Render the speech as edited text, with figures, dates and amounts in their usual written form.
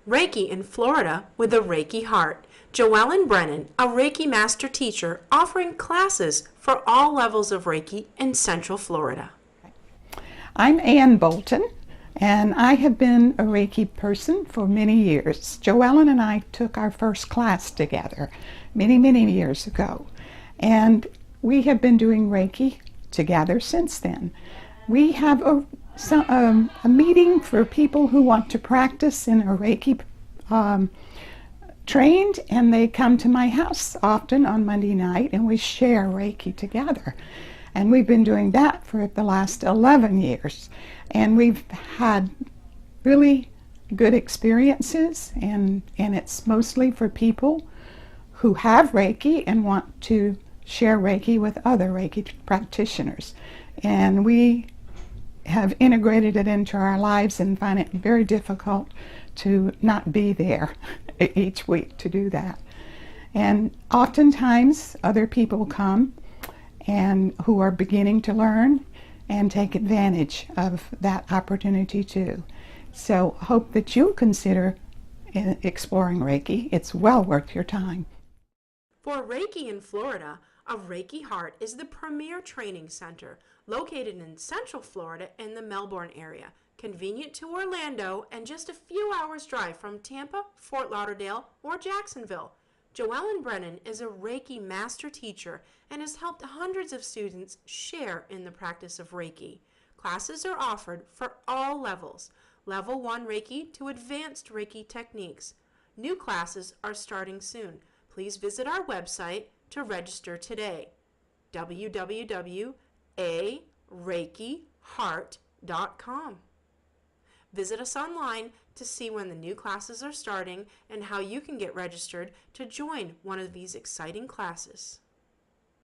Reiki in Florida with a Reiki Heart. Joellen Brennan, a Reiki master teacher, offering classes for all levels of Reiki in Central Florida. I'm Ann Bolton, and I have been a Reiki person for many years. Joellen and I took our first class together many years ago, and we have been doing Reiki together since then. We have a meeting for people who want to practice in a Reiki trained, and they come to my house often on Monday night, and we share Reiki together. And we've been doing that for the last 11 years. And we've had really good experiences, and it's mostly for people who have Reiki and want to share Reiki with other Reiki practitioners. And we have integrated it into our lives and find it very difficult to not be there each week to do that. And oftentimes other people come and who are beginning to learn and take advantage of that opportunity too. So hope that you'll consider exploring Reiki. It's well worth your time. For Reiki in Florida, a Reiki Heart is the premier training center located in Central Florida in the Melbourne area, convenient to Orlando and just a few hours drive from Tampa, Fort Lauderdale, or Jacksonville. Joellen Brennan is a Reiki master teacher and has helped hundreds of students share in the practice of Reiki. Classes are offered for all levels, Level 1 Reiki to Advanced Reiki techniques. New classes are starting soon. Please visit our website to register today, www.areikiheart.com. Visit us online to see when the new classes are starting and how you can get registered to join one of these exciting classes.